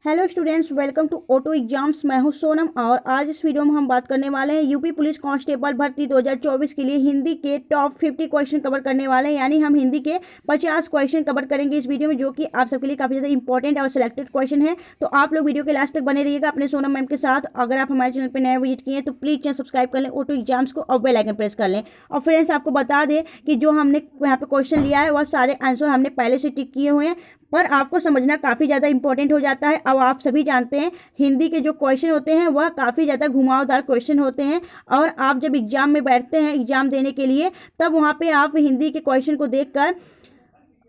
Hello students, welcome to auto exams. मैं हूं सोनम और आज इस वीडियो में हम बात करने वाले हैं यूपी पुलिस कांस्टेबल भर्ती 2024 के लिए हिंदी के टॉप 50 क्वेश्चन कवर करने वाले हैं। यानी हम हिंदी के 50 क्वेश्चन कवर करेंगे इस वीडियो में, जो कि आप सबके लिए काफ़ी ज़्यादा इंपॉर्टेंट और सिलेक्टेड क्वेश्चन है। तो आप लोग वीडियो के लास्ट तक बने रहिएगा अपने सोनम मैम के साथ। अगर आप हमारे चैनल पर नया विजिट किए तो प्लीज़ चैनल सब्सक्राइब कर लें ऑटो एग्जाम्स को और बेल आइकन प्रेस कर लें। और फ्रेंड्स, आपको बता दें कि जो हमने यहाँ पे क्वेश्चन लिया है वह सारे आंसर हमने पहले से टिक किए हुए हैं, पर आपको समझना काफ़ी ज़्यादा इंपॉर्टेंट हो जाता है। अब आप सभी जानते हैं हिंदी के जो क्वेश्चन होते हैं वह काफ़ी ज़्यादा घुमावदार क्वेश्चन होते हैं, और आप जब एग्जाम में बैठते हैं एग्जाम देने के लिए, तब वहाँ पे आप हिंदी के क्वेश्चन को देखकर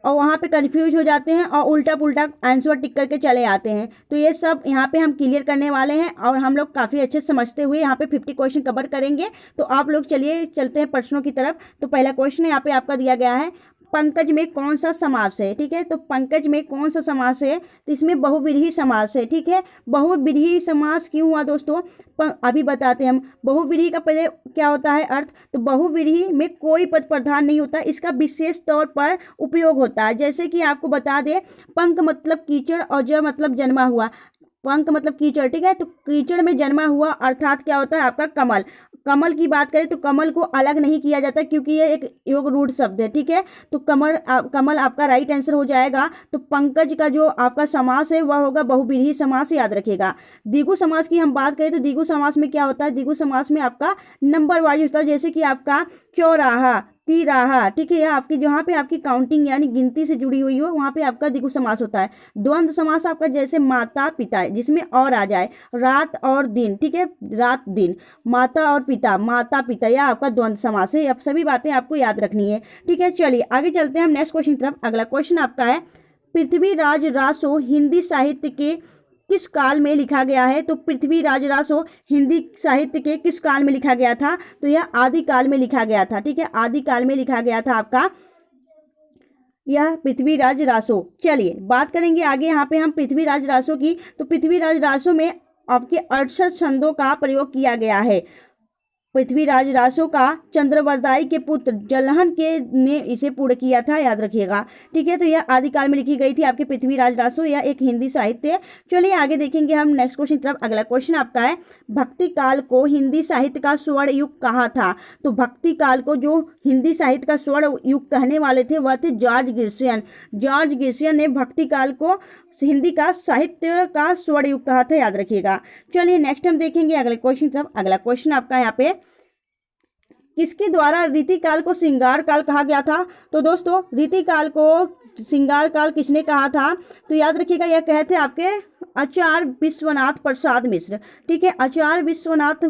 और वहाँ पे कंफ्यूज हो जाते हैं और उल्टा पुल्टा आंसर टिक करके चले आते हैं। तो ये सब यहाँ पे हम क्लियर करने वाले हैं और हम लोग काफ़ी अच्छे समझते हुए यहाँ पे 50 क्वेश्चन कवर करेंगे। तो आप लोग चलिए चलते हैं प्रश्नों की तरफ। तो पहला क्वेश्चन यहाँ पे आपका दिया गया है, पंकज में कौन सा समास है। ठीक है, तो पंकज में कौन सा समास है, तो इसमें बहुव्रीहि समास है। ठीक है, बहुव्रीहि समास क्यों हुआ दोस्तों, अभी बताते हैं हम। बहुव्रीहि का पहले क्या होता है अर्थ, तो बहुव्रीहि में कोई पद प्रधान नहीं होता, इसका विशेष तौर पर उपयोग होता है। जैसे कि आपको बता दें, पंक मतलब कीचड़ और ज मतलब जन्मा हुआ। पंक मतलब कीचड़, ठीक है, तो कीचड़ में जन्मा हुआ अर्थात क्या होता है आपका कमल। कमल की बात करें तो कमल को अलग नहीं किया जाता क्योंकि ये एक योग रूढ़ शब्द है। ठीक है, तो कमल आपका राइट आंसर हो जाएगा। तो पंकज का जो आपका समास है वह होगा बहुव्रीहि समास, याद रखिएगा। द्विगु समास की हम बात करें तो द्विगु समास में क्या होता है, द्विगु समास में आपका नंबर वाइज होता है। जैसे कि आपका चौराहा, तिराहा, ठीक है, यह आपकी जहाँ पे आपकी काउंटिंग यानी गिनती से जुड़ी हुई हो वहाँ पे आपका द्विगु समास होता है। द्वंद्व समास आपका जैसे माता पिता, जिसमें और आ जाए, रात और दिन, ठीक है, रात दिन, माता और पिता, माता पिता, यह आपका द्वंद्व समास है। अब सभी बातें आपको याद रखनी है। ठीक है, चलिए आगे चलते हैं हम नेक्स्ट क्वेश्चन की तरफ। अगला क्वेश्चन आपका है, पृथ्वीराज रासो हिंदी साहित्य के किस काल में लिखा गया है। तो पृथ्वीराज रासो हिंदी साहित्य के किस काल में लिखा गया था, तो यह आदि काल में लिखा गया था। ठीक है, आदि काल में लिखा गया था आपका यह पृथ्वीराज रासो। चलिए बात करेंगे आगे यहाँ पे हम पृथ्वीराज रासो की। तो पृथ्वीराज रासो में आपके 68 छंदों का प्रयोग किया गया है। पृथ्वीराज रासो का चंद्रवरदाई के पुत्र जलहन के ने इसे पूर्ण किया था, याद रखिएगा। ठीक है, तो यह आदिकाल में लिखी गई थी आपके पृथ्वीराज रासो, यह एक हिंदी साहित्य है। चलिए आगे देखेंगे हम नेक्स्ट क्वेश्चन की तरफ। अगला क्वेश्चन आपका है, भक्ति काल को हिंदी साहित्य का स्वर्ण युग कहा था। तो भक्ति काल को जो हिंदी साहित्य का स्वर्ण युग कहने वाले थे वह थे जॉर्ज ग्रिशियन। जॉर्ज ग्रिशियन ने भक्ति काल को हिंदी का साहित्य का स्वर्ण युग कहा था, याद रखिएगा। चलिए नेक्स्ट हम देखेंगे अगले क्वेश्चन की तरफ। अगला क्वेश्चन आपका यहाँ पे, किसके द्वारा रीतिकाल को श्रृंगार काल कहा गया था। तो दोस्तों रीतिकाल को श्रृंगार काल किसने कहा था, तो याद रखिएगा यह कहे थे आपके आचार्य विश्वनाथ प्रसाद मिश्र। ठीक है, आचार्य विश्वनाथ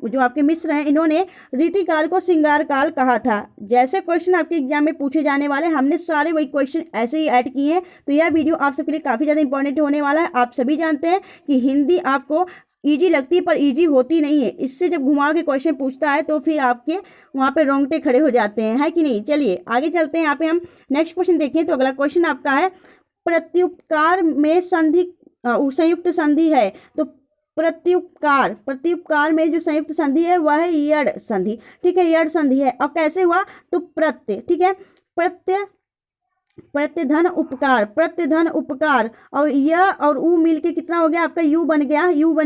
जो आपके मिश्र हैं, इन्होंने रीतिकाल को श्रृंगार काल कहा था। जैसे क्वेश्चन आपके एग्जाम में पूछे जाने वाले, हमने सारे वही क्वेश्चन ऐसे ही ऐड किए हैं। तो यह वीडियो आप सबके लिए काफ़ी ज़्यादा इंपॉर्टेंट होने वाला है। आप सभी जानते हैं कि हिंदी आपको इजी लगती है पर इजी होती नहीं है। इससे जब घुमा के क्वेश्चन पूछता है तो फिर आपके वहाँ पे रोंगटे खड़े हो जाते हैं, है कि नहीं। चलिए आगे चलते हैं, यहाँ पे हम नेक्स्ट क्वेश्चन देखें। तो अगला क्वेश्चन आपका है, प्रत्युपकार में संधि संयुक्त संधि है। तो प्रत्युपकार में जो संयुक्त संधि है वह है यड़ संधि। ठीक है, यड़ संधि है। और कैसे हुआ, तो प्रत्य, ठीक है, प्रत्यधन उपकार और य और उ मिलके कितना हो गया आपका यू बन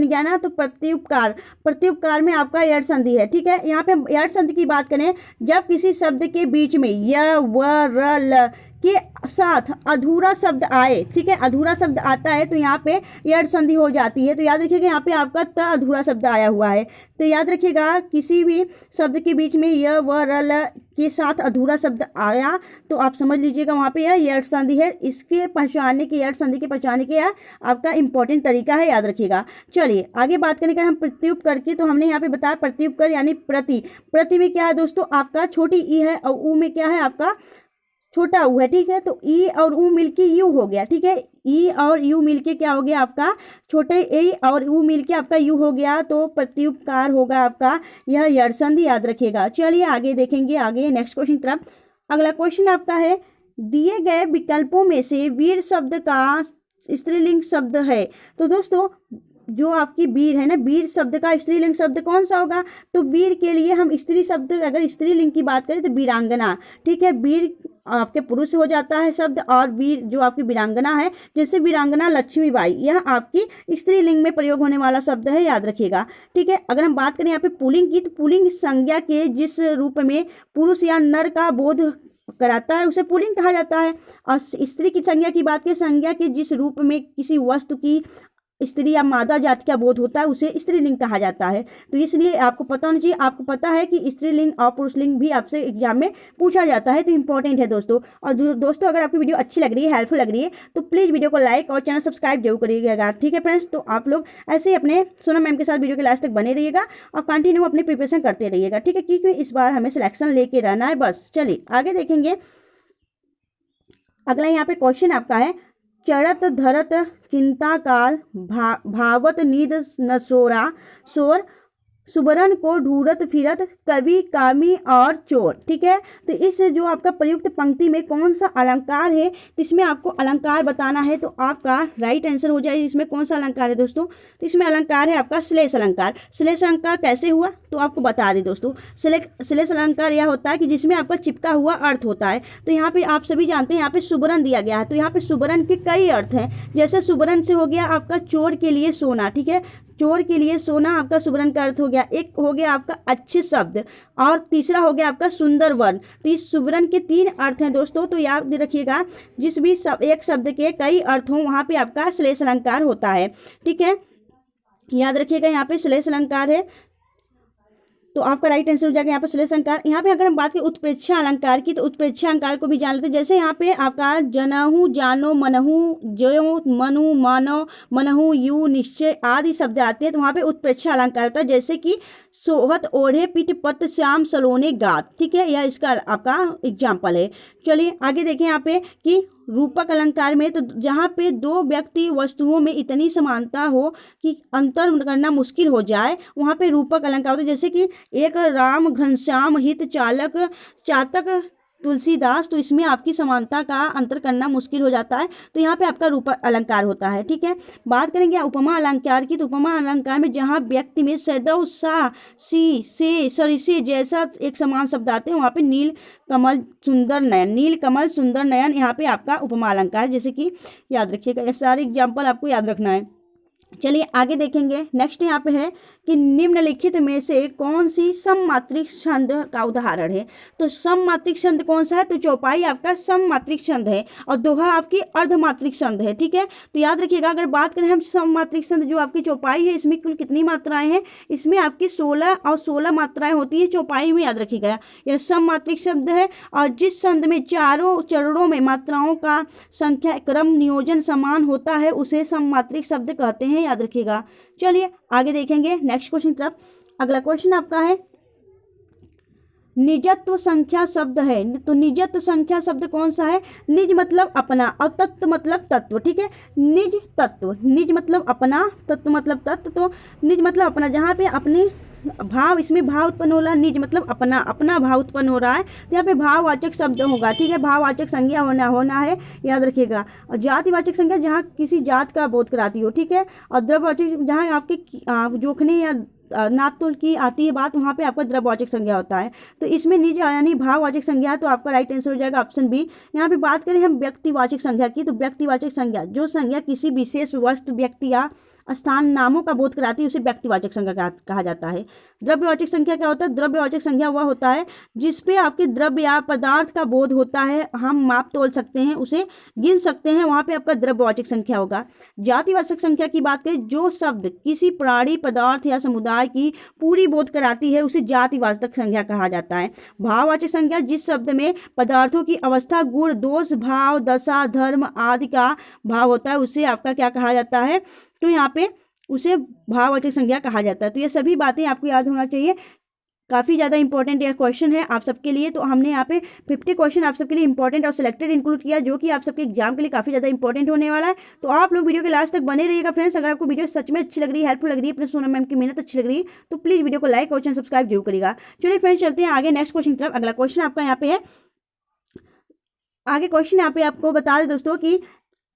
गया ना। तो प्रत्युपकार में आपका यड़ संधि है। ठीक है, यहाँ पे यड़ संधि की बात करें, जब किसी शब्द के बीच में य व र ल के साथ अधूरा शब्द आए, ठीक है, अधूरा शब्द आता है तो यहाँ पे यड़ संधि हो जाती है। तो याद रखिएगा यहाँ पे आपका त अधूरा शब्द आया हुआ है। तो याद रखिएगा किसी भी शब्द के बीच में य व र ल के साथ अधूरा शब्द आया तो आप समझ लीजिएगा वहाँ पे यह यड़ संधि है। इसके पहचानने की, यड़ संधि के पहचानने के यह आपका इंपॉर्टेंट तरीका है, याद रखिएगा। चलिए आगे बात करें हम प्रत्युपकर की। तो हमने यहाँ पे बताया प्रत्युपकर यानी प्रति में क्या है दोस्तों आपका छोटी ई है और उ में क्या है आपका छोटा ऊ है। ठीक है, तो ई और ऊ मिलके यू हो गया। ठीक है, ई और यू मिलके क्या हो गया आपका छोटे ए और यू मिलके आपका यू हो गया। तो प्रत्युपकार होगा आपका यह यड़ संधि, याद रखिएगा। चलिए आगे देखेंगे, आगे नेक्स्ट क्वेश्चन की तरफ। अगला क्वेश्चन आपका है, दिए गए विकल्पों में से वीर शब्द का स्त्रीलिंग शब्द है। तो दोस्तों जो आपकी वीर है ना, वीर शब्द का स्त्रीलिंग शब्द कौन सा होगा, तो वीर के लिए हम स्त्री शब्द, अगर स्त्रीलिंग की बात करें तो वीरांगना। ठीक है, वीर आपके पुरुष हो जाता है शब्द, और वीर जो आपकी वीरांगना है, जैसे वीरांगना लक्ष्मीबाई, यह आपकी स्त्रीलिंग में प्रयोग होने वाला शब्द है, याद रखिएगा। ठीक है, अगर हम बात करें यहाँ पे पुल्लिंग की, तो पुल्लिंग संज्ञा के जिस रूप में पुरुष या नर का बोध कराता है उसे पुल्लिंग कहा जाता है। और स्त्री की संज्ञा की बात करें, संज्ञा के जिस रूप में किसी वस्तु की स्त्री या मादा जाति का बोध होता है उसे स्त्रीलिंग कहा जाता है। तो इसलिए आपको पता होना चाहिए। आपको पता है कि स्त्रीलिंग और पुरुषलिंग भी आपसे एग्जाम में पूछा जाता है, तो इंपॉर्टेंट है दोस्तों। और दोस्तों, अगर आपकी वीडियो अच्छी लग रही है, हेल्पफुल लग रही है, तो प्लीज़ वीडियो को लाइक और चैनल सब्सक्राइब जरूर करिएगा। ठीक है फ्रेंड्स, तो आप लोग ऐसे ही अपने सोनम मैम के साथ वीडियो के लास्ट तक बने रहिएगा और कंटिन्यू अपनी प्रिपरेशन करते रहिएगा। ठीक है, क्योंकि इस बार हमें सिलेक्शन लेके रहना है बस। चलिए आगे देखेंगे। अगला यहाँ पे क्वेश्चन आपका है, चरत धरत चिंता काल भावत नींद नसोरा सोर सुबरन को ढूंढत फिरत कवि कामी और चोर। ठीक है, तो इस जो आपका प्रयुक्त पंक्ति में कौन सा अलंकार है, तो इसमें आपको अलंकार बताना है। तो आपका राइट आंसर हो जाए इसमें कौन सा अलंकार है दोस्तों, तो इसमें अलंकार है आपका श्लेष अलंकार। श्लेष अलंकार कैसे हुआ तो आपको बता दें दोस्तों। श्लेष अलंकार यह होता है कि जिसमें आपका चिपका हुआ अर्थ होता है। तो यहाँ पे आप सभी जानते हैं यहाँ पे सुबरन दिया गया है, तो यहाँ पे सुबरन के कई अर्थ हैं। जैसे सुबरन से हो गया आपका चोर के लिए सोना। ठीक है, चोर के लिए सोना आपका सुबरन का अर्थ हो गया। एक हो गया आपका अच्छे शब्द, और तीसरा हो गया आपका सुंदर वर्ण। तो इस सुबरन के 3 अर्थ हैं दोस्तों, तो याद रखिएगा जिस भी एक शब्द के कई अर्थ हों वहाँ पे आपका श्लेष अलंकार होता है। ठीक है, याद रखिएगा यहाँ पे श्लेष अलंकार है, तो आपका राइट आंसर हो जाएगा यहाँ पे श्लेष अलंकार। यहाँ पे अगर हम बात करें उत्प्रेक्षा अलंकार की, तो उत्प्रेक्षा अलंकार को भी जान लेते हैं। जैसे यहाँ पे आपका जनहु जानो मनहु जो मनु मानो मनहु यू निश्चय आदि शब्द आते हैं, तो वहाँ पे उत्प्रेक्षा अलंकार होता है। जैसे कि सोहत ओढ़े पिट पत श्याम सलोने गात। ठीक है, यह इसका आपका एग्जाम्पल है। चलिए आगे देखें यहाँ पे कि रूपक अलंकार में, तो जहाँ पे 2 व्यक्ति वस्तुओं में इतनी समानता हो कि अंतर करना मुश्किल हो जाए, वहाँ पे रूपक अलंकार होता है। जैसे कि एक राम घनश्याम हित चालक चातक तुलसीदास, तो इसमें आपकी समानता का अंतर करना मुश्किल हो जाता है, तो यहाँ पे आपका रूपक अलंकार होता है। ठीक है, बात करेंगे उपमा अलंकार की, तो उपमा अलंकार में जहाँ व्यक्ति में सदैव सा सी से सरिसे जैसा एक समान शब्द आते हैं, वहाँ पे नील कमल सुंदर नयन, नील कमल सुंदर नयन यहाँ पे आपका उपमा अलंकार है। जैसे कि याद रखिएगा, ये सारे एग्जाम्पल आपको याद रखना है। चलिए आगे देखेंगे। नेक्स्ट यहाँ पे है कि निम्नलिखित में से कौन सी सममात्रिक छंद का उदाहरण है। तो सममात्रिक छंद कौन सा है, तो चौपाई आपका सममात्रिक छंद है और दोहा आपकी अर्धमात्रिक छंद है। ठीक है, तो याद रखिएगा अगर बात करें हम सममात्रिक छंद, जो आपकी चौपाई है इसमें कुल कितनी मात्राएं हैं, इसमें आपकी 16 और 16 मात्राएं होती है चौपाई में, याद रखिएगा। यह सममात्रिक शब्द है, और जिस छंद में चारों चरणों में मात्राओं का संख्या क्रम नियोजन समान होता है उसे सममात्रिक शब्द कहते हैं, याद रखिएगा। चलिए आगे देखेंगे नेक्स्ट क्वेश्चन की तरफ। अगला क्वेश्चन आपका है निजत्व संख्या शब्द है, तो निजत्व संख्या शब्द कौन सा है। निज मतलब अपना और तत्व मतलब तत्व। ठीक है, निज तत्व, निज मतलब अपना, तत्व मतलब तत्व। तो निज मतलब अपना, जहाँ पे अपनी भाव, इसमें भाव उत्पन्न हो रहा है, निज मतलब अपना, अपना भाव उत्पन्न हो रहा है, तो यहाँ पे भाववाचक शब्द होगा। ठीक है, भाववाचक संज्ञा होना है, याद रखिएगा। और जातिवाचक संज्ञा जहाँ किसी जात का बोध कराती हो। ठीक है, और द्रव्यवाचक जहाँ आपके जोखने या नापतोल की आती है बात, वहाँ पे आपका द्रव्यवाचक संज्ञा होता है। तो इसमें निज यानी भाववाचक संज्ञा है, तो आपका राइट आंसर हो जाएगा ऑप्शन बी। यहाँ पे बात करें हम व्यक्तिवाचक संज्ञा की, तो व्यक्तिवाचक संज्ञा जो संज्ञा किसी विशेष वस्तु व्यक्ति या स्थान नामों का बोध कराती है उसे व्यक्तिवाचक संज्ञा कहा जाता है। द्रव्यवाचक संख्या क्या होता है, द्रव्यवाचक संज्ञा वह होता है जिसपे आपके द्रव्य या पदार्थ का बोध होता है, हम माप तोल सकते हैं, उसे गिन सकते हैं, वहाँ पे आपका द्रव्यवाचक संख्या होगा। जातिवाचक संख्या की बात करें, जो शब्द किसी प्राणी पदार्थ या समुदाय की पूरी बोध कराती है उसे जातिवाचक संख्या कहा जाता है। भाववाचक संख्या जिस शब्द में पदार्थों की अवस्था, गुण, दोष, भाव, दशा, धर्म आदि का भाव होता है उसे आपका क्या कहा जाता है, तो यहाँ पे उसे भाववाचक संज्ञा कहा जाता है। तो ये सभी बातें आपको याद होना चाहिए, काफ़ी ज़्यादा इंपॉर्टेंट यह क्वेश्चन है आप सबके लिए। तो हमने यहाँ पे 50 क्वेश्चन आप सबके लिए इंपॉर्टेंट और सिलेक्टेड इंक्लूड किया, जो कि आप सबके एग्जाम के लिए काफ़ी ज़्यादा इंपॉर्टेंट होने वाला है। तो आप लोग वीडियो के लास्ट तक बने रहिएगा फ्रेंड्स। अगर आपको वीडियो सच में अच्छी लग रही है, हेल्पफुल लग रही है, अपने सोनम मैम की मेहनत अच्छी लग रही है, तो प्लीज़ वीडियो को लाइक और चैनल सब्सक्राइब जरूर करिएगा। चलिए फ्रेंड्स चलते हैं आगे नेक्स्ट क्वेश्चन की तरफ। अगला क्वेश्चन आपका यहाँ पे है, आगे क्वेश्चन यहाँ पे आपको बता दें दोस्तों कि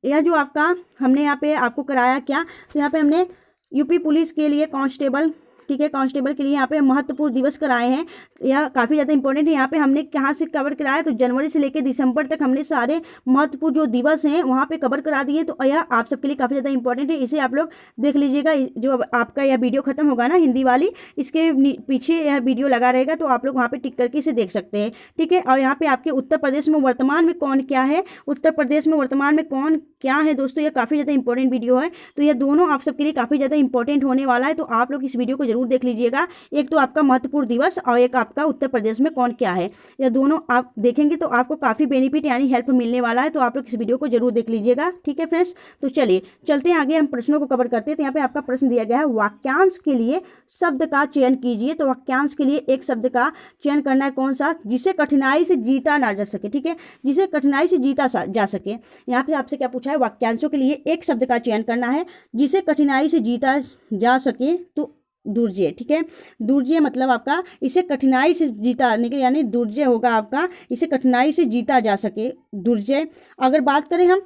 यह जो आपका हमने यहाँ पे आपको कराया क्या, तो यहाँ पे हमने यूपी पुलिस के लिए कांस्टेबल ठीक है, कांस्टेबल के लिए यहाँ पे महत्वपूर्ण दिवस कराए हैं। यह काफ़ी ज़्यादा इंपॉर्टेंट है। यहाँ पे हमने कहाँ से कवर कराया, तो जनवरी से लेकर दिसंबर तक हमने सारे महत्वपूर्ण जो दिवस हैं वहाँ पे कवर करा दिए। तो यह आप सबके लिए काफ़ी ज़्यादा इंपॉर्टेंट है, इसे आप लोग देख लीजिएगा। जो आपका यह वीडियो खत्म होगा ना हिंदी वाली, इसके पीछे यह वीडियो लगा रहेगा, तो आप लोग वहाँ पे टिक करके इसे देख सकते हैं। ठीक है, और यहाँ पे आपके उत्तर प्रदेश में वर्तमान में कौन क्या है, उत्तर प्रदेश में वर्तमान में कौन क्या है दोस्तों, यह काफ़ी ज़्यादा इंपॉर्टेंट वीडियो है। तो यह दोनों आप सबके लिए काफ़ी ज़्यादा इंपॉर्टेंट होने वाला है, तो आप लोग इस वीडियो को जरूर देख लीजिएगा। एक तो आपका महत्वपूर्ण दिवस और एक आपका उत्तर प्रदेश में कौन क्या है, यह दोनों आप देखेंगे तो आपको काफ़ी बेनिफिट यानी हेल्प मिलने वाला है। तो आप लोग इस वीडियो को जरूर देख लीजिएगा। ठीक है फ्रेंड्स, तो चलिए चलते हैं आगे, हम प्रश्नों को कवर करते हैं। तो यहाँ पे आपका प्रश्न दिया गया है, वाक्यांश के लिए शब्द का चयन कीजिए। तो वाक्यांश के लिए एक शब्द का चयन करना है, कौन सा, जिसे कठिनाई से जीता ना जा सके। ठीक है, जिसे कठिनाई से जीता जा सके। यहाँ पे आपसे क्या पूछा है, वाक्यांशों के लिए एक शब्द का चयन करना है जिसे कठिनाई से जीता जा सके। तो दुर्जय, ठीक है, दुर्जय मतलब आपका इसे कठिनाई से जीताने के, यानी दुर्जय होगा आपका इसे कठिनाई से जीता जा सके, दुर्जय। अगर बात करें हम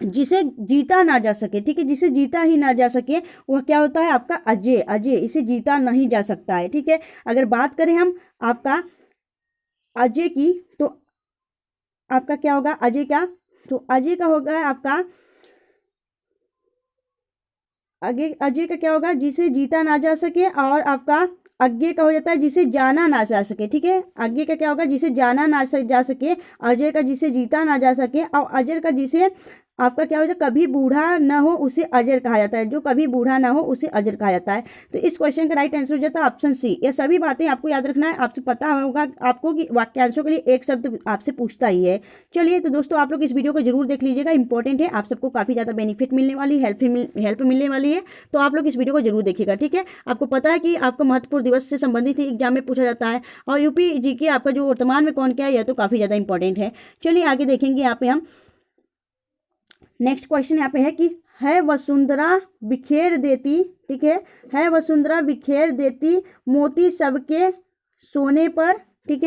जिसे जीता ना जा सके, ठीक है, जिसे जीता ही ना जा सके, वह क्या होता है आपका अजय, अजय, इसे जीता नहीं जा सकता है। ठीक है, अगर बात करें हम आपका अजय की, तो आपका क्या होगा अजय का, तो अजय का होगा आपका आगे, अजय का क्या होगा, जिसे जीता ना जा सके। और आपका अज्ञे का हो जाता है जिसे जाना ना जा सके। ठीक है, आगे का क्या होगा, जिसे जाना ना जा सके। अजय का जिसे जीता ना जा सके, और अजय का जिसे आपका क्या हो जाता है, कभी बूढ़ा न हो उसे अजर कहा जाता है। जो कभी बूढ़ा ना हो उसे अजर कहा जाता है। तो इस क्वेश्चन का राइट आंसर हो जाता है ऑप्शन सी। ये सभी बातें आपको याद रखना है। आपसे पता होगा आपको कि वाक्यांशों के लिए एक शब्द आपसे पूछता ही है। चलिए तो दोस्तों आप लोग इस वीडियो को जरूर देख लीजिएगा, इंपॉर्टेंट है, आप सबको काफ़ी ज़्यादा बेनिफिट मिलने वाली, हेल्प मिलने वाली है। तो आप लोग इस वीडियो को जरूर देखिएगा। ठीक है, आपको पता है कि आपको महत्वपूर्ण दिवस से संबंधित एग्जाम में पूछा जाता है, और यूपी जी के आपका जो वर्तमान में कौन क्या है, यह तो काफ़ी ज़्यादा इंपॉर्टेंट है। चलिए आगे देखेंगे यहाँ पे हम। नेक्स्ट क्वेश्चन यहाँ पे है कि है वसुंधरा बिखेर देती, ठीक है वसुंधरा बिखेर देती मोती सबके सोने पर। ठीक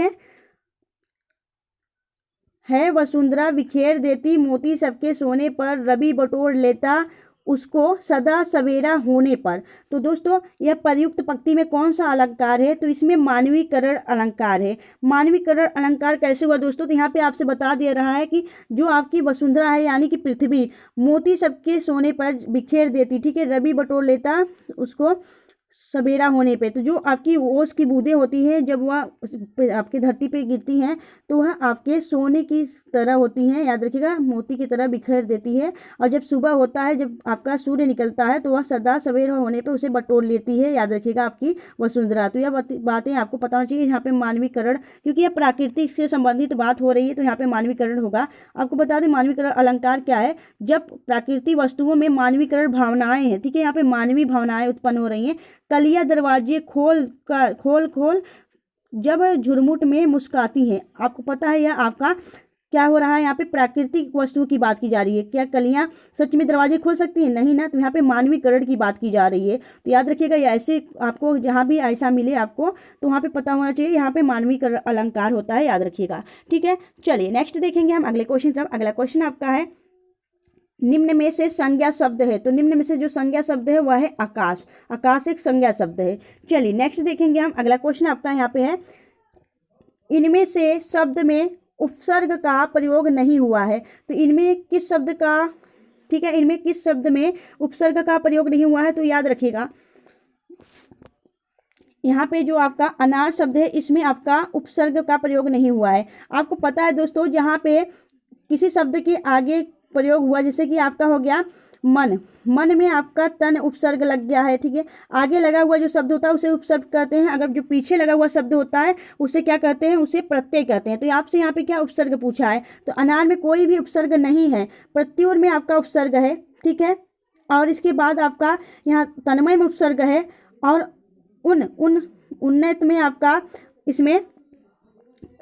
है वसुंधरा बिखेर देती मोती सबके सोने पर, रवि बटोर लेता उसको सदा सवेरा होने पर। तो दोस्तों यह प्रयुक्त पंक्ति में कौन सा अलंकार है, तो इसमें मानवीकरण अलंकार है। मानवीकरण अलंकार कैसे हुआ दोस्तों, तो यहाँ पे आपसे बता दे रहा है कि जो आपकी वसुंधरा है यानी कि पृथ्वी मोती सबके सोने पर बिखेर देती, ठीक है, रवि बटोर लेता उसको सवेरा होने पे। तो जो आपकी ओस की बूंदें होती हैं जब वह आपकी धरती पे गिरती हैं तो वह आपके सोने की तरह होती हैं, याद रखिएगा, मोती की तरह बिखेर देती है। और जब सुबह होता है, जब आपका सूर्य निकलता है, तो वह सदा सवेरा होने पे उसे बटोर लेती है, याद रखिएगा, आपकी वसुंधरा। तो यह बातें आपको पता होना चाहिए। यहाँ पे मानवीकरण, क्योंकि यह प्राकृतिक से संबंधित बात हो रही है, तो यहाँ पे मानवीकरण होगा। आपको बता दें मानवीकरण अलंकार क्या है, जब प्राकृतिक वस्तुओं में मानवीकरण भावनाएं हैं, ठीक है, यहाँ पे मानवीय भावनाएं उत्पन्न हो रही हैं। कलिया दरवाजे खोल जब झुरमुट में मुस्काती हैं। आपको पता है यह आपका क्या हो रहा है, यहाँ पे प्राकृतिक वस्तुओं की बात की जा रही है। क्या कलियां सच में दरवाजे खोल सकती हैं, नहीं ना, तो यहाँ पे मानवीकरण की बात की जा रही है। तो याद रखिएगा, ऐसे आपको जहाँ भी ऐसा मिले आपको, तो वहाँ पे पता होना चाहिए यहाँ पे मानवीकरण अलंकार होता है, याद रखिएगा। ठीक है, चलिए नेक्स्ट देखेंगे हम अगले क्वेश्चन तरफ। अगला क्वेश्चन आपका है, निम्न में से संज्ञा शब्द है। तो निम्न में से जो संज्ञा शब्द है वह है आकाश। आकाश एक संज्ञा शब्द है। चलिए नेक्स्ट देखेंगे हम। अगला क्वेश्चन आपका यहाँ पे है, इनमें से शब्द में उपसर्ग का प्रयोग नहीं हुआ है। तो इनमें किस शब्द का, ठीक है, इनमें किस शब्द में उपसर्ग का प्रयोग नहीं हुआ है, तो याद रखिएगा यहाँ पे जो आपका अनार शब्द है इसमें आपका उपसर्ग का प्रयोग नहीं हुआ है। आपको पता है दोस्तों, जहाँ पे किसी शब्द के आगे प्रयोग हुआ, जैसे कि आपका हो गया मन, मन में आपका तन उपसर्ग लग गया है, ठीक है, आगे लगा हुआ जो शब्द होता है उसे उपसर्ग कहते हैं। अगर जो पीछे लगा हुआ शब्द होता है उसे क्या कहते हैं, उसे प्रत्यय कहते हैं। तो आपसे यहाँ पे क्या उपसर्ग पूछा है, तो अनार में कोई भी उपसर्ग नहीं है, प्रत्युर में आपका उपसर्ग है, ठीक है, और इसके बाद आपका यहाँ तन्मय में उपसर्ग है, और उन्नत में आपका इसमें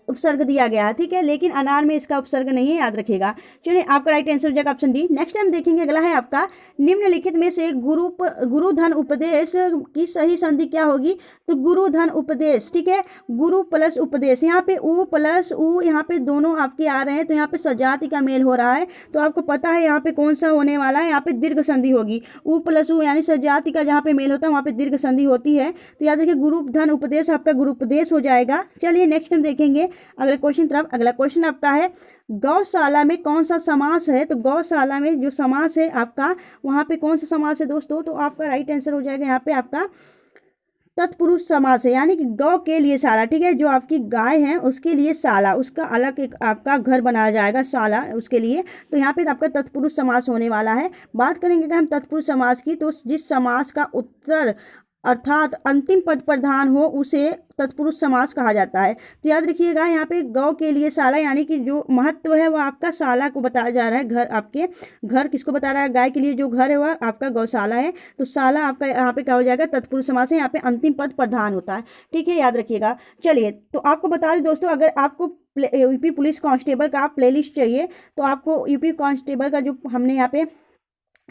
उपसर्ग दिया गया है, ठीक है, लेकिन अनार में इसका उपसर्ग नहीं है, याद रखिएगा। चलिए आपका राइट आंसर हो जाएगा ऑप्शन डी। नेक्स्ट टाइम देखेंगे, अगला है आपका निम्नलिखित में से गुरुधन उपदेश की सही संधि क्या होगी? तो गुरुधन उपदेश, ठीक है, गुरु प्लस उपदेश, यहाँ पे उ प्लस उ, यहाँ पे दोनों आपके आ रहे हैं, तो यहाँ पे सजाति का मेल हो रहा है, तो आपको पता है यहाँ पे कौन सा होने वाला है, यहाँ पे दीर्घ संधि होगी। उ प्लस उ यानी सजाति का जहाँ पे मेल होता है वहाँ पे दीर्घ संधि होती है, तो याद रखिए गुरुधन उपदेश आपका गुरुपदेश हो जाएगा। चलिए नेक्स्ट हम देखेंगे अगले क्वेश्चन तरफ। अगला क्वेश्चन आपका है गौशाला में कौन सा समास है? तो गौशाला में जो समास है आपका, वहाँ पे कौन सा समास है दोस्तों? तो आपका राइट आंसर हो जाएगा यहाँ पे आपका तत्पुरुष समास है, यानी कि गौ के लिए शाला, ठीक है, जो आपकी गाय है उसके लिए शाला, उसका अलग एक आपका घर बनाया जाएगा शाला उसके लिए, तो यहाँ पे आपका तत्पुरुष समास होने वाला है। बात करेंगे अगर हम तत्पुरुष समास की, तो जिस समास का उत्तर अर्थात अंतिम पद प्रधान हो उसे तत्पुरुष समास कहा जाता है। तो याद रखिएगा यहाँ पे गौ के लिए शाला, यानी कि जो महत्व है वह आपका शाला को बताया जा रहा है। घर आपके घर किसको बता रहा है? गाय के लिए जो घर है वह आपका गौशाला है, तो शाला आपका यहाँ पे क्या हो जाएगा? तत्पुरुष समास है, यहाँ पे अंतिम पद प्रधान होता है, ठीक है, याद रखिएगा। चलिए तो आपको बता दें दोस्तों, अगर आपको यूपी पुलिस कांस्टेबल का प्लेलिस्ट चाहिए तो आपको यूपी कांस्टेबल का जो हमने यहाँ पे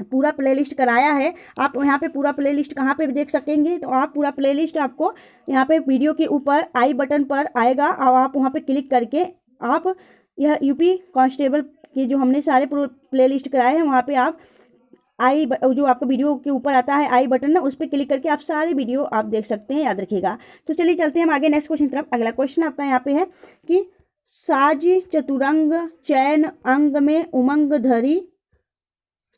पूरा प्लेलिस्ट कराया है, आप यहाँ पे पूरा प्लेलिस्ट कहाँ पे देख सकेंगे? तो आप पूरा प्लेलिस्ट आपको यहाँ पे वीडियो के ऊपर आई बटन पर आएगा और आप वहाँ पे क्लिक करके आप यह यूपी कांस्टेबल के जो हमने सारे प्लेलिस्ट कराए हैं वहाँ पे आप जो आपको वीडियो के ऊपर आता है आई बटन ना, उस पर क्लिक करके आप सारे वीडियो आप देख सकते हैं, याद रखिएगा। तो चलिए चलते हैं हम आगे नेक्स्ट क्वेश्चन तरफ। अगला क्वेश्चन आपका यहाँ पे है कि साज चतुरंग चैन अंग में उमंग धरी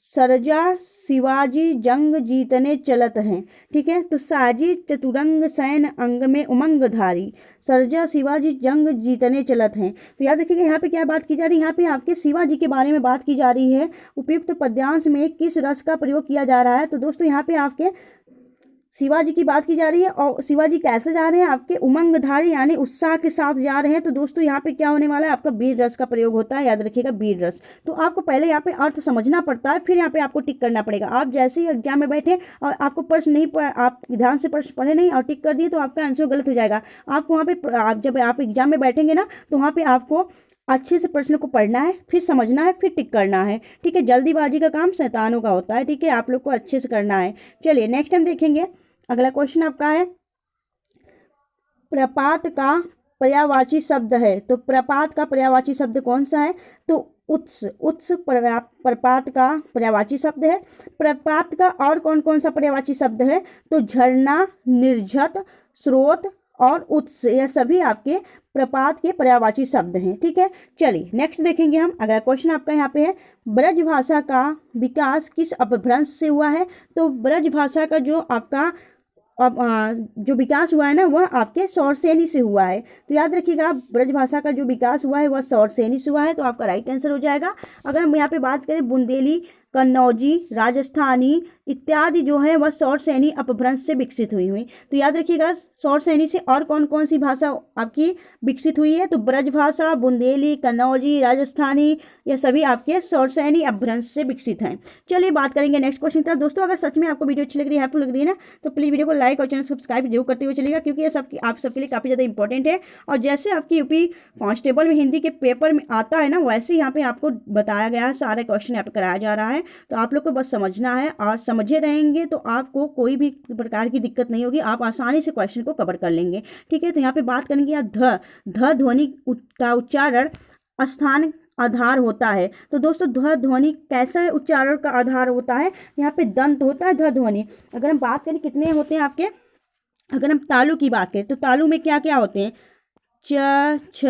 सरजा शिवाजी जंग जीतने चलत हैं, ठीक है, तो साजी चतुरंग सैन अंग में उमंग धारी सरजा शिवाजी जंग जीतने चलत हैं। तो याद रखिएगा यहाँ पे क्या बात की जा रही है? यहाँ पे आपके शिवाजी के बारे में बात की जा रही है। उपयुक्त पद्यांश में किस रस का प्रयोग किया जा रहा है? तो दोस्तों यहाँ पे आपके शिवाजी की बात की जा रही है, और शिवाजी कैसे जा रहे हैं? आपके उमंगधारी यानी उत्साह के साथ जा रहे हैं। तो दोस्तों यहाँ पे क्या होने वाला है? आपका वीर रस का प्रयोग होता है, याद रखिएगा वीर रस। तो आपको पहले यहाँ पे अर्थ समझना पड़ता है, फिर यहाँ पे आपको टिक करना पड़ेगा। आप जैसे ही एग्जाम में बैठे और आपको प्रश्न नहीं आप ध्यान से प्रश्न पढ़े नहीं और टिक कर दिए तो आपका आंसर गलत हो जाएगा। आपको वहाँ पे जब आप एग्जाम में बैठेंगे ना, तो वहाँ पे आपको अच्छे से प्रश्न को पढ़ना है, फिर समझना है, फिर टिक करना है, ठीक है। जल्दीबाजी का काम शैतानों का होता है, ठीक है, आप लोग को अच्छे से करना है। चलिए नेक्स्ट हम देखेंगे। अगला क्वेश्चन आपका है प्रपात का पर्यायवाची शब्द है। तो प्रपात का पर्यायवाची शब्द कौन सा है? तो उत्स प्रपात का पर्यायवाची शब्द है। प्रपात का और कौन कौन सा पर्यायवाची शब्द है? तो झरना, निर्झत, स्रोत और उत्स, यह सभी आपके प्रपात के पर्यायवाची शब्द हैं, ठीक है। चलिए नेक्स्ट देखेंगे हम। अगला क्वेश्चन आपका यहाँ पे है ब्रज भाषा का विकास किस अपभ्रंश से हुआ है? तो ब्रज भाषा का जो आपका जो विकास हुआ है ना, वह आपके सौरसेनी से हुआ है। तो याद रखिएगा ब्रज भाषा का जो विकास हुआ है वह सौरसेनी से हुआ है, तो आपका राइट आंसर हो जाएगा। अगर हम यहाँ पे बात करें बुंदेली, कन्नौजी, राजस्थानी इत्यादि जो है वह सौरसेनी अपभ्रंश से विकसित हुई हुई। तो याद रखिएगा सौरसेनी से और कौन कौन सी भाषा आपकी विकसित हुई है? तो ब्रज भाषा, बुंदेली, कन्नौजी, राजस्थानी, यह सभी आपके सौरसेनी अपभ्रंश से विकसित हैं। चलिए बात करेंगे नेक्स्ट क्वेश्चन तरफ। दोस्तों अगर सच में आपको वीडियो अच्छी लग रही है, हेल्पफुल लग रही है ना, तो प्लीज़ वीडियो को लाइक और चैनल सब्सक्राइब जरूर करते हुए चलिएगा, क्योंकि ये आप सबके लिए काफ़ी ज़्यादा इंपॉर्टेंट है। और जैसे आपकी यूपी कांस्टेबल में हिंदी के पेपर में आता है ना, वैसे यहाँ पे आपको बताया गया है, सारे क्वेश्चन यहाँ पे कराया जा रहा है। तो आप लोग को बस समझना है, और समझे रहेंगे तो आपको कोई भी प्रकार की दिक्कत नहीं होगी, आप आसानी से क्वेश्चन को कवर कर लेंगे, ठीक है। तो यहाँ पे बात करेंगे यहाँ ध ध्वनि का उच्चारण स्थान आधार होता है। तो दोस्तों ध ध्वनि कैसे उच्चारण का आधार होता है? यहाँ पे दंत होता है ध ध्वनि। अगर हम बात करें कितने होते हैं आपके, अगर हम तालु की बात करें तो तालु में क्या क्या होते हैं? च, छ,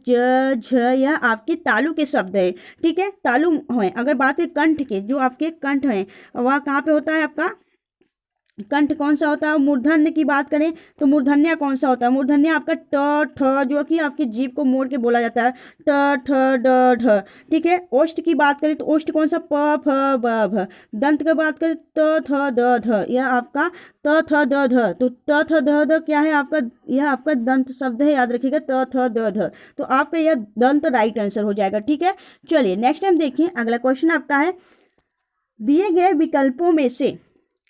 ज, झ, यह आपके तालु के शब्द हैं, ठीक है, तालु हैं। अगर बात है कंठ के, जो आपके कंठ हैं वह कहाँ पे होता है? आपका कंठ कौन सा होता है? मूर्धन्य की बात करें तो मूर्धन्य कौन सा होता है? मूर्धन्य आपका ट ठ, जो कि आपकी जीभ को मोड़ के बोला जाता है, ट ठ ड ढ, ठीक है। ओष्ठ की बात करें तो ओष्ठ कौन सा? प फ ब भ। दंत की बात करें त थ द ध, यह आपका त थ द ध। तो त थ द ध क्या है आपका? यह आपका दंत शब्द है, याद रखिएगा, त थ द ध। तो आपका यह दंत राइट आंसर हो जाएगा, ठीक है। चलिए नेक्स्ट टाइम देखिए। अगला क्वेश्चन आपका है दिए गए विकल्पों में से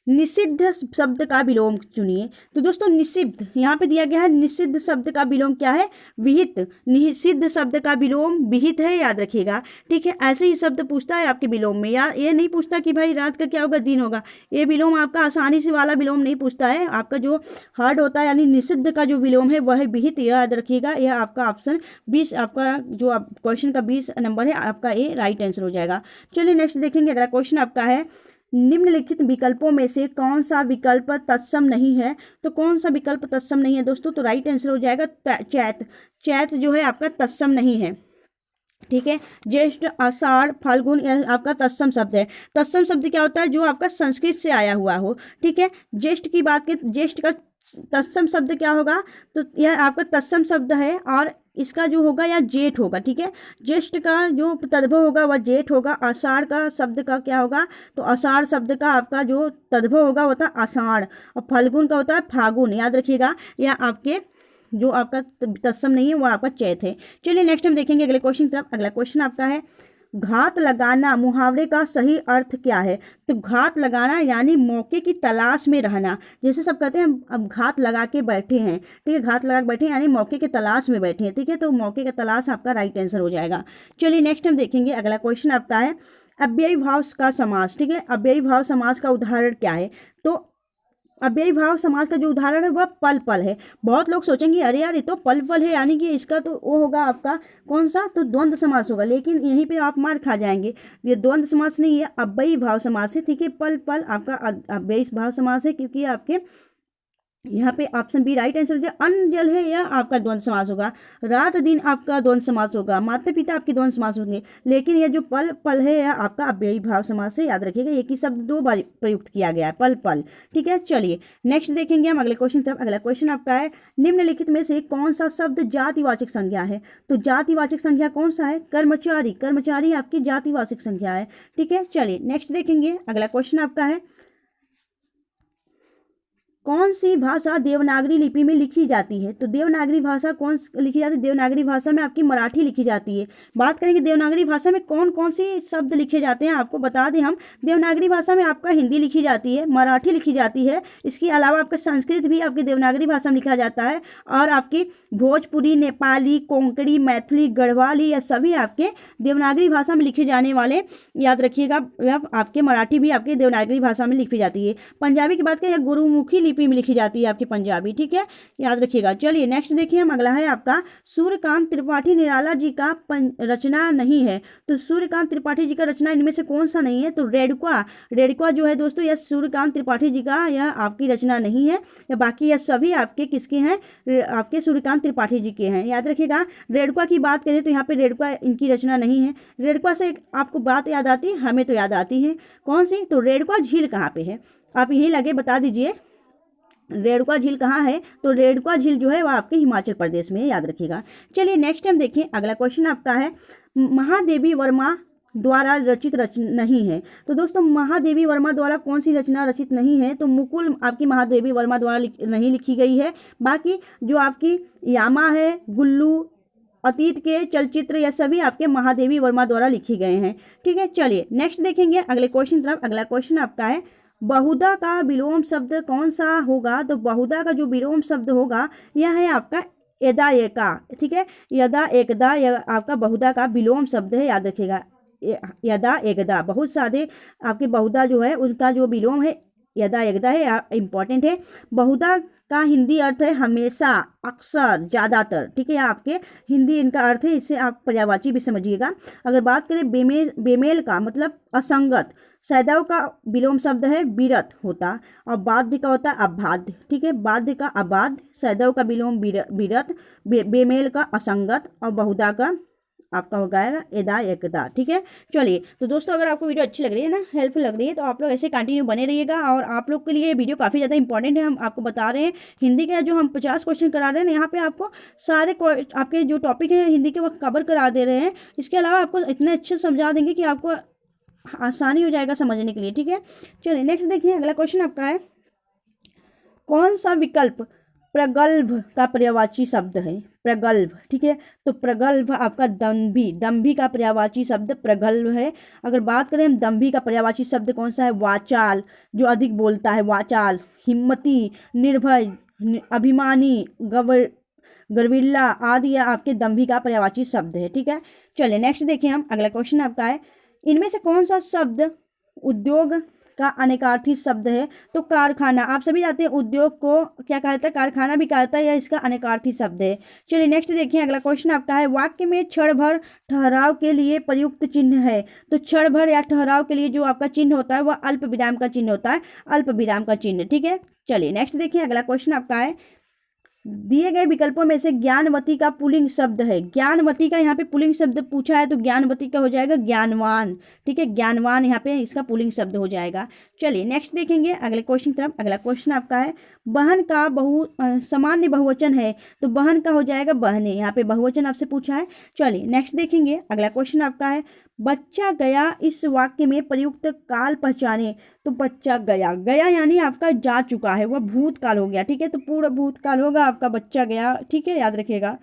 निषिद्ध शब्द का विलोम चुनिए। तो दोस्तों निषिद्ध यहाँ पे दिया गया है, निषिद्ध शब्द का विलोम क्या है? विहित। निषिद्ध शब्द का विलोम विहित है, याद रखिएगा। ठीक है, ऐसे ही शब्द पूछता है आपके विलोम में, या ये नहीं पूछता कि भाई रात का क्या होगा, दिन होगा। ये विलोम आपका आसानी से वाला विलोम नहीं पूछता है, आपका जो हार्ड होता है यानी निषिद्ध का जो विलोम है वह है विहित, याद रखिएगा। यह आपका ऑप्शन 20, आपका जो क्वेश्चन का 20 नंबर है आपका, ये राइट आंसर हो जाएगा। चलिए नेक्स्ट देखेंगे। अगला क्वेश्चन आपका है, निम्नलिखित विकल्पों में से कौन सा विकल्प तत्सम नहीं है? तो कौन सा विकल्प तत्सम नहीं है दोस्तों? तो राइट आंसर हो जाएगा चैत। चैत जो है आपका तत्सम नहीं है। ठीक है, ज्येष्ठ, आषाढ़, फाल्गुन यह आपका तत्सम शब्द है। तत्सम शब्द क्या होता है? जो आपका संस्कृत से आया हुआ हो। ठीक है, ज्येष्ठ की बात करें, ज्येष्ठ का तत्सम शब्द क्या होगा? तो यह आपका तत्सम शब्द है, और इसका जो होगा या जेठ होगा। ठीक है, ज्येष्ठ का जो तद्भव होगा वह जेठ होगा। आषाढ़ का शब्द का क्या होगा? तो आषाढ़ शब्द का आपका जो तद्भव होगा वो होता है आषाढ़, और फाल्गुन का होता है फागुन, याद रखिएगा। यह आपके जो आपका तत्सम नहीं है वो आपका चैत है। चलिए नेक्स्ट हम देखेंगे अगले क्वेश्चन की तरफ। अगला क्वेश्चन आपका है, घात लगाना मुहावरे का सही अर्थ क्या है? तो घात लगाना यानी मौके की तलाश में रहना। जैसे सब कहते हैं हम अब घात लगा के बैठे हैं। ठीक है, घात लगा के बैठे हैं यानी मौके की तलाश में बैठे हैं। ठीक है, तो मौके का तलाश आपका राइट आंसर हो जाएगा। चलिए नेक्स्ट हम देखेंगे। अगला क्वेश्चन आपका है, अव्ययी भाव का समास। ठीक है, अव्ययी भाव समास का उदाहरण क्या है? तो अव्ययी भाव समास का जो उदाहरण है वह पल पल है। बहुत लोग सोचेंगे अरे यार ये तो पल पल है, यानी कि इसका तो वो होगा आपका कौन सा? तो द्वंद्व समास होगा, लेकिन यहीं पे आप मार खा जाएंगे। ये द्वंद्व समास नहीं है, अव्ययी भाव समास है। ठीक है, पल पल आपका अव्ययी भाव समास है, क्योंकि आपके यहाँ पे ऑप्शन बी राइट आंसर हो जाए। अन्न जल है यह आपका द्वंद्व समास होगा। रात दिन आपका द्वंद्व समास होगा। माता पिता आपके द्वंद्व समास होंगे, लेकिन यह जो पल पल है यह आपका अव्ययी भाव समास है, याद रखिएगा। एक ही शब्द 2 बार प्रयुक्त किया गया है, पल पल। ठीक है, चलिए नेक्स्ट देखेंगे हम अगले क्वेश्चन तरफ। अगला क्वेश्चन आपका है, निम्नलिखित में से कौन सा शब्द जातिवाचक संज्ञा है? तो जातिवाचक संज्ञा कौन सा है? कर्मचारी। कर्मचारी आपकी जातिवाचक संज्ञा है। ठीक है, चलिए नेक्स्ट देखेंगे। अगला क्वेश्चन आपका है, कौन सी भाषा देवनागरी लिपि में लिखी जाती है? तो देवनागरी भाषा कौन लिखी जाती है? देवनागरी भाषा में आपकी मराठी लिखी जाती है। बात करेंगे देवनागरी भाषा में कौन कौन से शब्द लिखे जाते हैं, आपको बता दें हम। देवनागरी भाषा में आपका हिंदी लिखी जाती है, मराठी लिखी जाती है, इसके अलावा आपका संस्कृत भी आपकी देवनागरी भाषा में लिखा जाता है, और आपकी भोजपुरी, नेपाली, कोंकणी, मैथिली, गढ़वाली, यह सभी आपके देवनागरी भाषा में लिखे जाने वाले, याद रखिएगा। आपके मराठी भी आपकी देवनागरी भाषा में लिखी जाती है। पंजाबी की बात करें, गुरुमुखी लिपि में लिखी जाती है आपकी पंजाबी। ठीक है, याद रखिएगा। चलिए नेक्स्ट देखिए हम। अगला है आपका, सूर्यकांत त्रिपाठी निराला जी का रचना नहीं है। तो सूर्यकांत त्रिपाठी जी का रचना इनमें से कौन सा नहीं है? तो रेडुका। रेडुका जो है दोस्तों यह सूर्यकांत त्रिपाठी जी का यह आपकी रचना नहीं है, या बाकी यह सभी आपके किसके हैं? आपके सूर्यकांत त्रिपाठी जी के हैं, याद रखिएगा। रेडुका की बात करें तो यहाँ पे रेडुका इनकी रचना नहीं है। रेडुका से आपको बात याद आती है, हमें तो याद आती है कौन सी? तो रेडुका झील कहाँ पे है? आप यही लगे बता दीजिए, रेडुका झील कहाँ है? तो रेडुका झील जो है वह आपके हिमाचल प्रदेश में है, याद रखिएगा। चलिए नेक्स्ट टाइम देखें। अगला क्वेश्चन आपका है, महादेवी वर्मा द्वारा रचित नहीं है। तो दोस्तों महादेवी वर्मा द्वारा कौन सी रचना रचित नहीं है? तो मुकुल आपकी महादेवी वर्मा द्वारा नहीं लिखी गई है। बाकी जो आपकी यामा है, गुल्लू, अतीत के चलचित्र, यह सभी आपके महादेवी वर्मा द्वारा लिखे गए हैं। ठीक है, चलिए नेक्स्ट देखेंगे अगले क्वेश्चन तरफ। अगला क्वेश्चन आपका है, बहुधा का विलोम शब्द कौन सा होगा? तो बहुधा का जो विलोम शब्द होगा यह है आपका यदा एका। ठीक है, यदा एकदा यह आपका बहुधा का विलोम शब्द है, याद रखिएगा। यदा एकदा, बहुत सारे आपके बहुधा जो है उनका जो विलोम है यदा एकदा है, इंपॉर्टेंट है। बहुधा का हिंदी अर्थ है हमेशा, अक्सर, ज़्यादातर। ठीक है, आपके हिंदी इनका अर्थ है, इससे आप पर्यायवाची भी समझिएगा। अगर बात करें बेमेल का मतलब असंगत, सैदव का विलोम शब्द है विरत होता, और बाध्य का होता है अबाध्य। ठीक है, बाध्य का अबाध्य, सैदव का विलोम विरत, बेमेल का असंगत, और बहुधा का आपका हो गया यदा एकदा। ठीक है, चलिए तो दोस्तों अगर आपको वीडियो अच्छी लग रही है ना, हेल्पफुल लग रही है, तो आप लोग ऐसे कंटिन्यू बने रहिएगा। और आप लोग के लिए ये वीडियो काफ़ी ज़्यादा इंपॉर्टेंट है। हम आपको बता रहे हैं हिंदी के जो हम 50 क्वेश्चन करा रहे हैं, यहाँ पे आपको सारे आपके जो टॉपिक हैं हिंदी के वो कवर करा दे रहे हैं। इसके अलावा आपको इतने अच्छे समझा देंगे कि आपको आसानी हो जाएगा समझने के लिए। ठीक है, चलिए नेक्स्ट देखिए। अगला क्वेश्चन आपका है, कौन सा विकल्प प्रगल्भ का पर्यायवाची शब्द है? प्रगल्भ, ठीक है। तो प्रगल्भ आपका दंभी, दंभी का पर्यायवाची शब्द प्रगल्भ है। अगर बात करें हम दंभी का पर्यायवाची शब्द कौन सा है, वाचाल, जो अधिक बोलता है, वाचाल। हिम्मती, निर्भय, अभिमानी, गर्विल्ला आदि आपके दंभी का पर्यायवाची शब्द है, ठीक है। चलिए नेक्स्ट देखिए हम, अगला क्वेश्चन आपका है, इनमें से कौन सा शब्द उद्योग का अनेकार्थी शब्द है। तो कारखाना, आप सभी जानते हैं उद्योग को क्या कहता है, कारखाना भी कहता है, या इसका अनेकार्थी शब्द है। चलिए नेक्स्ट देखिए, अगला क्वेश्चन आपका है, वाक्य में क्षण भर ठहराव के लिए प्रयुक्त चिन्ह है। तो क्षण भर या ठहराव के लिए जो आपका चिन्ह होता है वह अल्प विराम का चिन्ह होता है, अल्प विराम का चिन्ह, ठीक है। चलिए नेक्स्ट देखिए, अगला क्वेश्चन आपका है, दिए गए विकल्पों में से ज्ञानवती का पुल्लिंग शब्द है। ज्ञानवती का यहाँ पे पुल्लिंग शब्द पूछा है, तो ज्ञानवती का हो जाएगा ज्ञानवान, ठीक है। ज्ञानवान यहाँ पे इसका पुल्लिंग शब्द हो जाएगा। चलिए नेक्स्ट देखेंगे अगले क्वेश्चन की तरफ। अगला क्वेश्चन आपका है, बहन का सामान्य बहुवचन है। तो बहन का हो जाएगा बहने, यहाँ पे बहुवचन आपसे पूछा है। चलिए नेक्स्ट देखेंगे, अगला क्वेश्चन आपका है, बच्चा गया इस वाक्य में प्रयुक्त काल पहचाने। तो बच्चा गया, गया यानी आपका जा चुका है, वह भूतकाल हो गया, ठीक है। तो पूरा भूतकाल होगा आपका बच्चा गया, ठीक है, याद रखिएगा।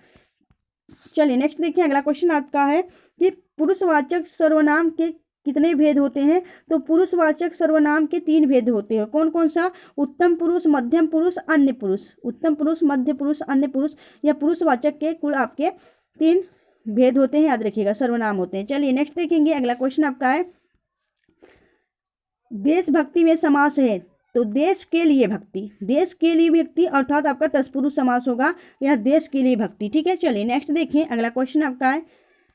चलिए नेक्स्ट देखिए, अगला क्वेश्चन आपका है कि पुरुषवाचक सर्वनाम के कितने भेद होते हैं। तो पुरुषवाचक सर्वनाम के 3 भेद होते हैं। कौन कौन सा, उत्तम पुरुष, मध्यम पुरुष, अन्य पुरुष। उत्तम पुरुष, मध्य पुरुष, अन्य पुरुष, या पुरुषवाचक के कुल आपके 3 भेद होते हैं, याद रखिएगा, सर्वनाम होते हैं। चलिए नेक्स्ट देखेंगे, अगला क्वेश्चन आपका है, देशभक्ति में समास है। तो देश के लिए भक्ति, देश के लिए भक्ति अर्थात आपका तत्पुरुष समास होगा, यह देश के लिए भक्ति, ठीक है। चलिए नेक्स्ट देखिए, अगला क्वेश्चन आपका है,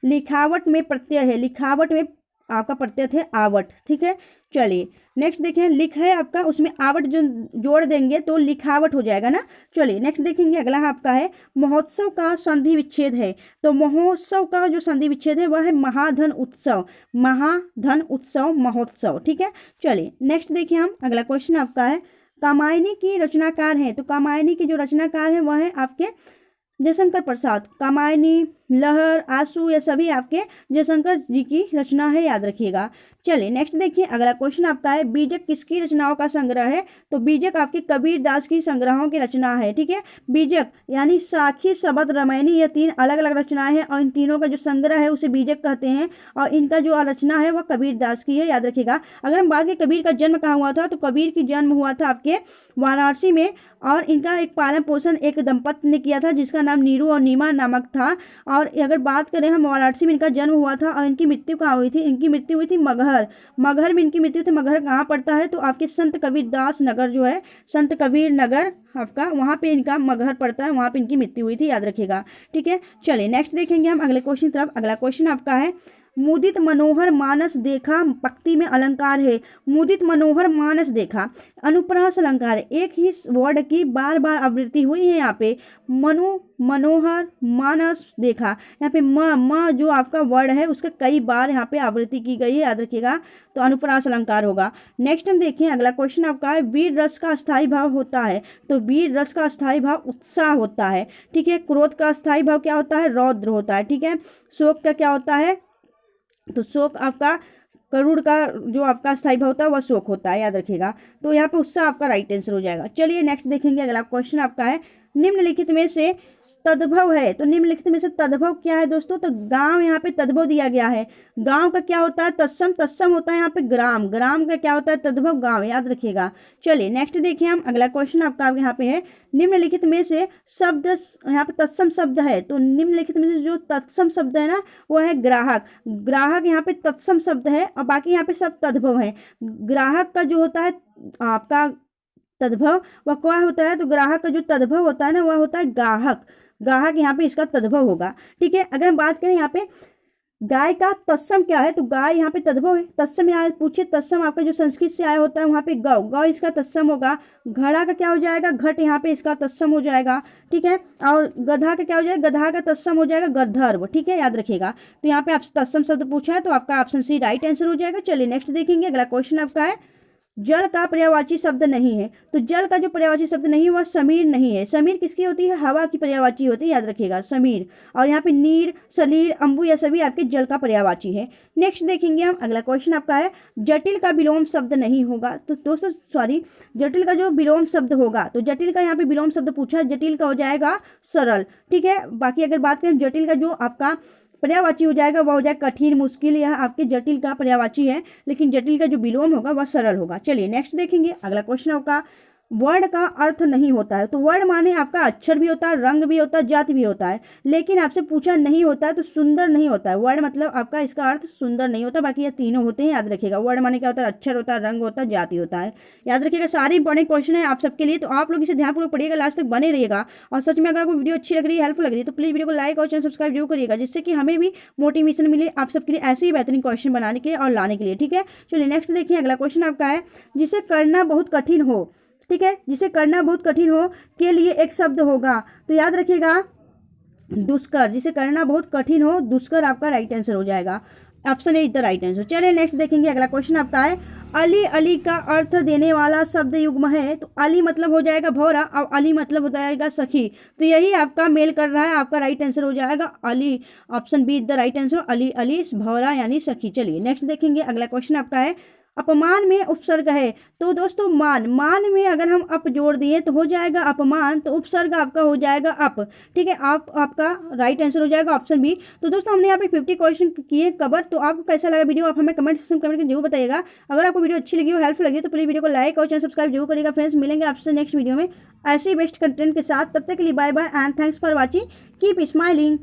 लिखावट में प्रत्यय है। लिखावट में आपका प्रत्यय है आवट, ठीक है। चलिए नेक्स्ट देखें, लिख है आपका, उसमें आवट जो जोड़ देंगे तो लिखावट हो जाएगा ना। चलिए नेक्स्ट देखेंगे, अगला आपका है, महोत्सव का संधि विच्छेद है। तो महोत्सव का जो संधि विच्छेद है वह है महाधन उत्सव, महाधन उत्सव, महोत्सव, ठीक है। चलिए नेक्स्ट देखिए हम, अगला क्वेश्चन आपका है, कामायनी की रचनाकार है। तो कामायनी की जो रचनाकार है वह है आपके जयशंकर प्रसाद। कामायनी, लहर, आंसू, ये सभी आपके जयशंकर जी की रचना है, याद रखिएगा। चलिए नेक्स्ट देखिए, अगला क्वेश्चन आपका है, बीजक किसकी रचनाओं का संग्रह है। तो बीजक आपके कबीर दास की संग्रहों की रचना है, ठीक है। बीजक यानी साखी, शबद, रामायणी, ये 3 अलग अलग रचनाएं हैं, और इन तीनों का जो संग्रह है उसे बीजक कहते हैं, और इनका जो रचना है वह कबीर दास की है, याद रखिएगा। अगर हम बात करें कबीर का जन्म कहाँ हुआ था, तो कबीर की जन्म हुआ था आपके वाराणसी में, और इनका एक पालन पोषण एक दंपत्ति ने किया था जिसका नाम नीरू और नीमा नामक था। और अगर बात करें हम, वाराणसी में इनका जन्म हुआ था, और इनकी मृत्यु कहाँ हुई थी, इनकी मृत्यु हुई थी मगहर, मगहर में इनकी मृत्यु थी। मगहर कहाँ पड़ता है, तो आपके संत कबीर दास नगर जो है, संत कबीर नगर आपका, वहाँ पे इनका मगहर पड़ता है, वहाँ पे इनकी मृत्यु हुई थी, याद रखिएगा, ठीक है। चलिए नेक्स्ट देखेंगे हम अगले क्वेश्चन की तरफ। अगला क्वेश्चन आपका है, मुदित मनोहर मानस देखा, पंक्ति में अलंकार है। मुदित मनोहर मानस देखा, अनुप्रास अलंकार है, एक ही वर्ड की बार बार आवृत्ति हुई है यहाँ पे। मनु, मनोहर, मानस देखा, यहाँ पे म जो आपका वर्ड है उसका कई बार यहाँ पे आवृत्ति की गई है, याद रखिएगा, तो अनुप्रास अलंकार होगा। नेक्स्ट हम देखें, अगला क्वेश्चन आपका है, वीर रस का अस्थायी भाव होता है। तो वीर रस का अस्थायी भाव उत्साह होता है, ठीक है। क्रोध का अस्थायी भाव क्या होता है, रौद्र होता है, ठीक है। शोक का क्या होता है, तो शोक आपका, करुण का जो आपका स्थायी भाव होता है वह शोक होता है, याद रखिएगा। तो यहाँ पे उत्साह आपका राइट आंसर हो जाएगा। चलिए नेक्स्ट देखेंगे, अगला क्वेश्चन आपका है, निम्नलिखित में से तद्भव है। तो निम्नलिखित में से तद्भव क्या है दोस्तों, तो गांव यहाँ पे तद्भव दिया गया है। गांव का क्या होता है, तत्सम, तत्सम होता है यहाँ पे ग्राम, ग्राम का क्या होता है, तद्भव, गांव, याद रखिएगा। चलिए नेक्स्ट देखिए हम, अगला क्वेश्चन आपका यहाँ पे है, निम्नलिखित में से शब्द, यहाँ पे तत्सम शब्द है, तो निम्नलिखित में से जो तत्सम शब्द है ना वो है ग्राहक। ग्राहक यहाँ पे तत्सम शब्द है, और बाकी यहाँ पे सब तद्भव है। ग्राहक का जो होता है आपका तद्भव वह क्या होता है, तो ग्राहक का जो तद्भव होता है ना वह होता है गाहक। गाहक यहाँ पे इसका तद्भव होगा, ठीक है। अगर हम बात करें यहाँ पे गाय का तत्सम क्या है, तो गाय यहाँ पे तद्भव है। तत्सम यहाँ पूछे, तत्सम आपका जो संस्कृत से आया होता है वहाँ पे गौ, गौ इसका तत्सम होगा। घड़ा का क्या हो जाएगा, घट, यहाँ पे इसका तत्सम हो जाएगा, ठीक है। और गधा का क्या हो जाएगा, गधा का तत्सम हो जाएगा गंधर्व, ठीक है, याद रखिएगा। तो यहाँ पे आपसे तत्सम शब्द पूछा है, तो आपका ऑप्शन सी राइट आंसर हो जाएगा। चलिए नेक्स्ट देखेंगे, अगला क्वेश्चन आपका है, जल का पर्यायवाची शब्द नहीं है। तो जल का जो पर्यायवाची शब्द नहीं है वह समीर नहीं है। समीर किसकी होती है? हवा की पर्यायवाची होती है, याद रखिएगा समीर। और यहाँ पे नीर, सलीर, अंबु या सभी आपके जल का पर्यायवाची है। नेक्स्ट देखेंगे हम, अगला क्वेश्चन आपका है जटिल का विलोम शब्द नहीं होगा। तो दोस्तों सॉरी, जटिल का जो विलोम शब्द होगा, तो जटिल का यहाँ पे विलोम शब्द पूछा, जटिल का हो जाएगा सरल, ठीक है। बाकी अगर बात करें जटिल का जो आपका पर्यायवाची हो जाएगा वह हो जाएगा कठिन, मुश्किल, यह आपके जटिल का पर्यायवाची है, लेकिन जटिल का जो विलोम होगा वह सरल होगा। चलिए नेक्स्ट देखेंगे, अगला क्वेश्चन आपका वर्ण का अर्थ नहीं होता है। तो वर्ण माने आपका अक्षर भी होता है, रंग भी होता है, जाति भी होता है, लेकिन आपसे पूछा नहीं होता है तो सुंदर नहीं होता है। वर्ण मतलब आपका इसका अर्थ सुंदर नहीं होता, बाकी ये तीनों होते हैं, याद रखिएगा। वर्ण माने क्या होता है? अक्षर होता है, रंग होता है, जाति होता है, याद रखिएगा। सारे इंपॉर्टेंट क्वेश्चन है आप सबके लिए, तो आप लोग इसे ध्यानपूर्वक पढ़िएगा, लास्ट तक बने रहिएगा। और सच में अगर आपको वीडियो अच्छी लग रही है, हेल्पफुल लग रही है, तो प्लीज़ वीडियो को लाइक और चैनल सब्सक्राइब जरूर करिएगा, जिससे कि हमें भी मोटिवेशन मिले आप सबके लिए ऐसे ही बेहतरीन क्वेश्चन बनाने के लिए और लाने के लिए, ठीक है। चलिए नेक्स्ट देखिए, अगला क्वेश्चन आपका है जिसे करना बहुत कठिन हो, ठीक है, जिसे करना बहुत कठिन हो के लिए एक शब्द होगा। तो याद रखिएगा दुष्कर, जिसे करना बहुत कठिन हो, दुष्कर आपका राइट आंसर हो जाएगा। Option A is the right answer. चलिए नेक्स्ट देखेंगे, अगला क्वेश्चन आपका है अली, अली का अर्थ देने वाला शब्द युग्म है। तो अली मतलब हो जाएगा भौरा और अली मतलब हो जाएगा सखी। तो यही आपका मेल कर रहा है, आपका राइट आंसर हो जाएगा अली। Option B is the right answer, अली, अली, भौरा यानी सखी। चलिए नेक्स्ट देखेंगे, अगला क्वेश्चन आपका है अपमान में उपसर्ग है। तो दोस्तों मान, मान में अगर हम अप जोड़ दिए तो हो जाएगा अपमान, तो उपसर्ग आपका हो जाएगा अप, ठीक है। आप आपका राइट आंसर हो जाएगा ऑप्शन बी। तो दोस्तों हमने यहाँ पे 50 क्वेश्चन किए कवर। तो आपको कैसा लगा वीडियो, आप हमें कमेंट सेक्शन में कमेंट करके जरूर बताइएगा। अगर आपको वीडियो अच्छी लगी हो, हेल्पफुल लगी, तो प्लीज़ वीडियो को लाइक और चैनल सब्सक्राइब जरूर करिएगा। फ्रेंड्स मिलेंगे आपसे नेक्स्ट वीडियो में ऐसे ही बेस्ट कंटेंट के साथ, तब तक के लिए bye bye and thanks for watching, keep smiling.